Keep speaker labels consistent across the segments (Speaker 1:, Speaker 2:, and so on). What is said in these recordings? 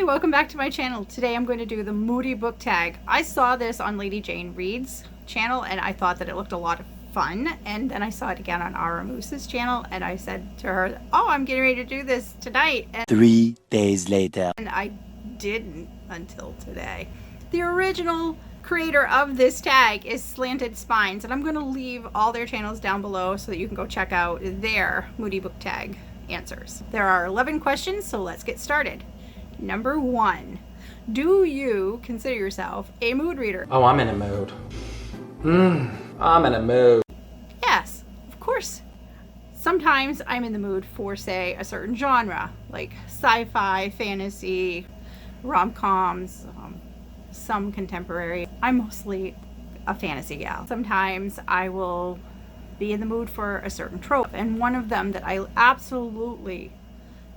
Speaker 1: Hi, welcome back to my channel. Today I'm going to do the Moody Book Tag. I saw this on Lady Jane Reads channel and I thought that it looked a lot of fun, and then I saw it again on Ara Moose's channel and I said to her, oh, I'm getting ready to do this tonight. And
Speaker 2: 3 days later.
Speaker 1: And I didn't until today. The original creator of this tag is Slanted Spines, and I'm going to leave all their channels down below so that you can go check out their Moody Book Tag answers. There are 11 questions, so let's get started. Number 1. Do you consider yourself a mood reader?
Speaker 3: Oh, I'm in a mood. I'm in a mood.
Speaker 1: Yes, of course. Sometimes I'm in the mood for, say, a certain genre, like sci-fi, fantasy, rom-coms, some contemporary. I'm mostly a fantasy gal. Sometimes I will be in the mood for a certain trope, and one of them that I absolutely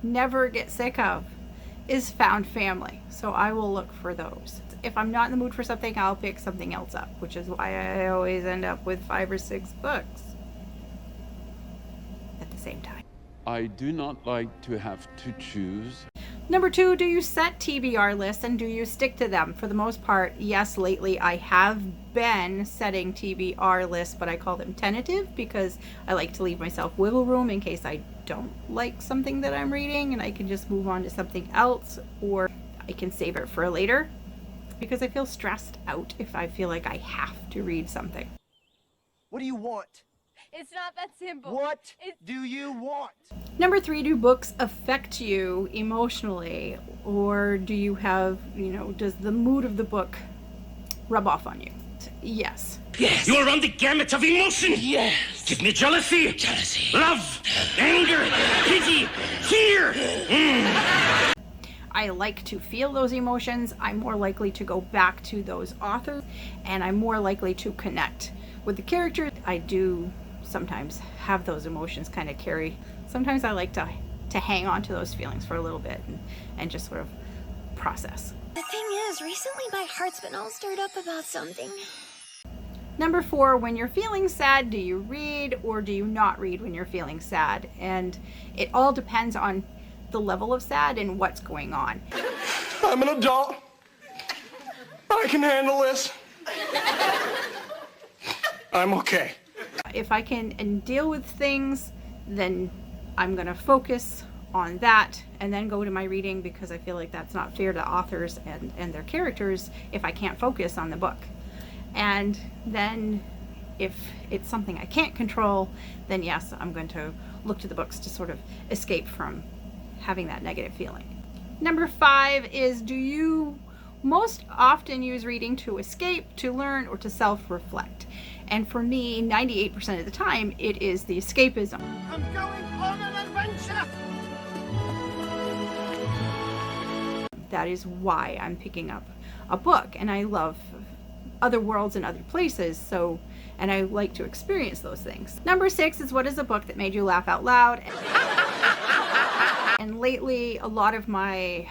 Speaker 1: never get sick of is found family. So I will look for those. If I'm not in the mood for something, I'll pick something else up, which is why I always end up with 5 or 6 books at the same time.
Speaker 4: I do not like to have to choose.
Speaker 1: Number 2, do you set TBR lists and do you stick to them? For the most part, yes, lately I have been setting TBR lists, but I call them tentative because I like to leave myself wiggle room in case I don't like something that I'm reading and I can just move on to something else, or I can save it for later because I feel stressed out if I feel like I have to read something.
Speaker 5: What do you want?
Speaker 6: It's not that simple.
Speaker 5: What do you want?
Speaker 1: Number 3, do books affect you emotionally, or do you have, does the mood of the book rub off on you? Yes.
Speaker 7: Yes. You're on the gamut of emotion.
Speaker 5: Yes.
Speaker 7: Give me jealousy. Love. Anger. Pity. Fear.
Speaker 1: I like to feel those emotions. I'm more likely to go back to those authors, and I'm more likely to connect with the characters. I do sometimes have those emotions kind of carry. Sometimes I like to hang on to those feelings for a little bit and just sort of process.
Speaker 6: The thing is, recently my heart's been all stirred up about something.
Speaker 1: Number 4, when you're feeling sad, do you read or do you not read when you're feeling sad? And it all depends on the level of sad and what's going on.
Speaker 5: I'm an adult. I can handle this. I'm okay.
Speaker 1: If I can deal with things, then I'm going to focus on that and then go to my reading, because I feel like that's not fair to authors and their characters if I can't focus on the book. And then if it's something I can't control, then yes, I'm going to look to the books to sort of escape from having that negative feeling. Number 5 is, do you most often use reading to escape, to learn, or to self-reflect? And for me, 98% of the time, it is the escapism.
Speaker 5: I'm going on an adventure.
Speaker 1: That is why I'm picking up a book, and I love other worlds and other places, and I like to experience those things. Number 6 is, what is a book that made you laugh out loud? And lately, a lot of my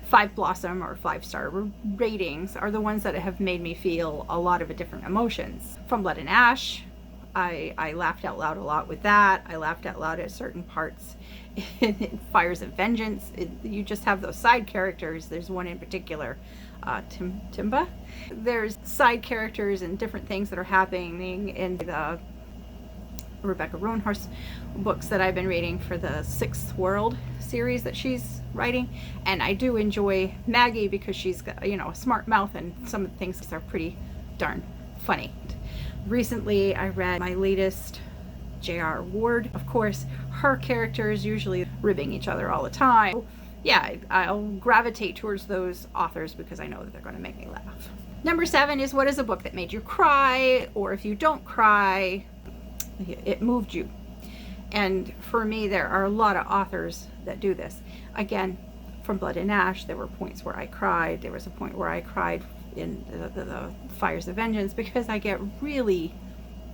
Speaker 1: 5 Blossom or 5-star ratings are the ones that have made me feel a lot of different emotions. From Blood and Ash, I laughed out loud a lot with that. I laughed out loud at certain parts in Fires of Vengeance. You just have those side characters. There's one in particular, Timba. There's side characters and different things that are happening in the Rebecca Roanhorse books that I've been reading for the Sixth World series that she's writing, and I do enjoy Maggie because she's got, a smart mouth, and some of the things are pretty darn funny. Recently I read my latest J.R. Ward. Of course, her characters usually ribbing each other all the time. Yeah, I'll gravitate towards those authors because I know that they're going to make me laugh. Number 7 is, what is a book that made you cry, or if you don't cry, it moved you? And for me, there are a lot of authors that do this. Again, from Blood and Ash, there were points where I cried. There was a point where I cried in the Fires of Vengeance because I get really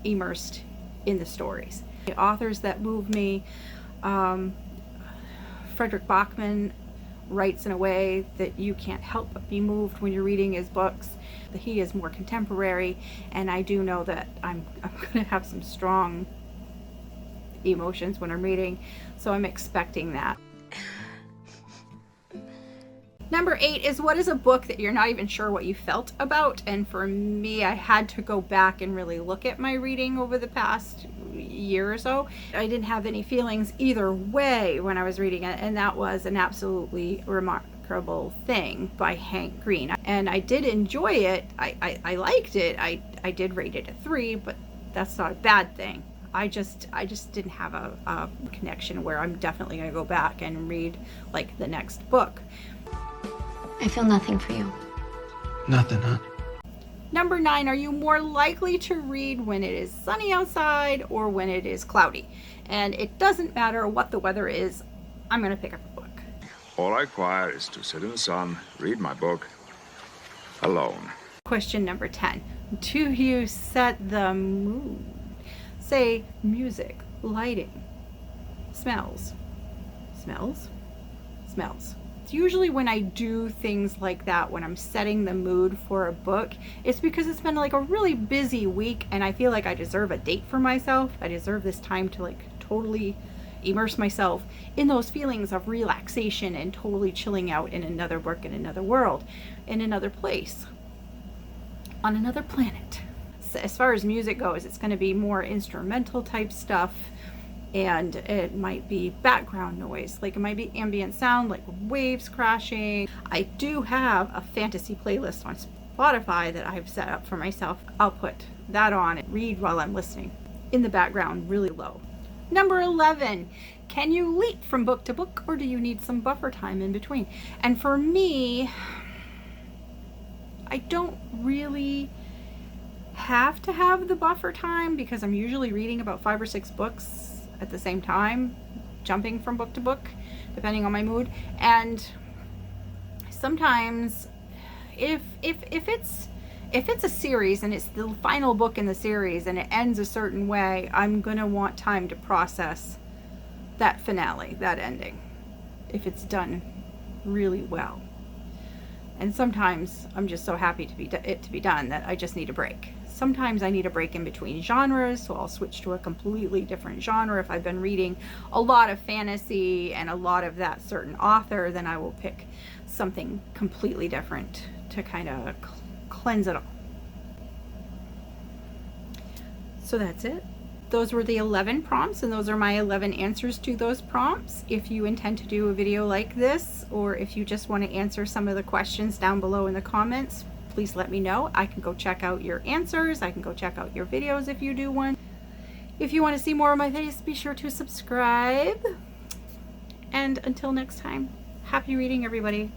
Speaker 1: immersed in the stories. The authors that move me, Frederick Bachman writes in a way that you can't help but be moved when you're reading his books. He is more contemporary, and I do know that I'm going to have some strong emotions when I'm reading, so I'm expecting that. Number 8 is, what is a book that you're not even sure what you felt about? And for me, I had to go back and really look at my reading over the past year or so. I didn't have any feelings either way when I was reading it, and that was An Absolutely Remarkable Thing by Hank Green. And I did enjoy it. I liked it. I did rate it a 3, but that's not a bad thing. I just didn't have a connection where I'm definitely going to go back and read like the next book.
Speaker 6: I feel nothing for you.
Speaker 5: Nothing, huh?
Speaker 1: Number 9, are you more likely to read when it is sunny outside or when it is cloudy? And it doesn't matter what the weather is, I'm going to pick up a book.
Speaker 2: All I require is to sit in the sun, read my book, alone.
Speaker 1: Question number 10. Do you set the mood? Say music, lighting, smells. Smells? Smells. It's usually when I do things like that, when I'm setting the mood for a book, it's because it's been like a really busy week and I feel like I deserve a date for myself. I deserve this time to like totally immerse myself in those feelings of relaxation and totally chilling out in another book, in another world, in another place, on another planet. So as far as music goes, it's going to be more instrumental type stuff. And it might be background noise, like it might be ambient sound, like waves crashing. I do have a fantasy playlist on Spotify that I've set up for myself. I'll put that on and read while I'm listening in the background, really low. Number 11, can you leap from book to book, or do you need some buffer time in between? And for me, I don't really have to have the buffer time because I'm usually reading about 5 or 6 books at the same time, jumping from book to book, depending on my mood. And sometimes if it's a series and it's the final book in the series and it ends a certain way, I'm gonna want time to process that finale, that ending, if it's done really well. And sometimes I'm just so happy to be done that I just need a break. Sometimes I need a break in between genres, so I'll switch to a completely different genre. If I've been reading a lot of fantasy and a lot of that certain author, then I will pick something completely different to kind of cleanse it all. So that's it. Those were the 11 prompts, and those are my 11 answers to those prompts. If you intend to do a video like this, or if you just want to answer some of the questions down below in the comments, please let me know. I can go check out your answers. I can go check out your videos if you do one. If you want to see more of my face, be sure to subscribe. And until next time, happy reading, everybody.